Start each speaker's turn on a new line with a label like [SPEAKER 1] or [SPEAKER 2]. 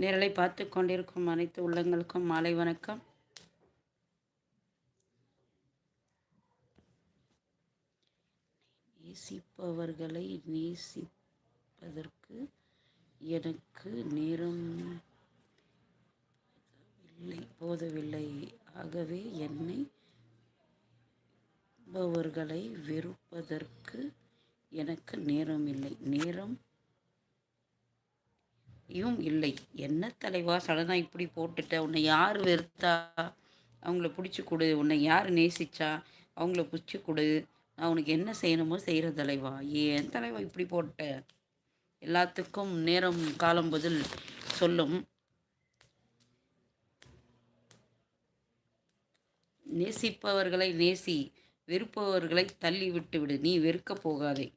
[SPEAKER 1] நேரலை பார்த்து கொண்டிருக்கும் அனைத்து உள்ளங்களுக்கும் மாலை வணக்கம். நேசிப்பவர்களை நேசிப்பதற்கு எனக்கு நேரம் போதவில்லை. ஆகவே என்னை பவர்களை வெறுப்பதற்கு எனக்கு நேரம் இல்லை. என்ன தலைவா சடனாக இப்படி போட்டுட்ட? உன்னை யார் வெறுத்தா அவங்கள பிடிச்சி கொடு, உன்னை யார் நேசிச்சா அவங்கள பிடிச்சி கொடு, நான் உனக்கு என்ன செய்யணுமோ செய்கிற தலைவா. ஏன் தலைவா இப்படி போட்ட? எல்லாத்துக்கும் நேரம் காலம் பதில் சொல்லும். நேசிப்பவர்களை நேசி, வெறுப்பவர்களை தள்ளி விட்டு விடு. நீ வெறுக்க போகாதே.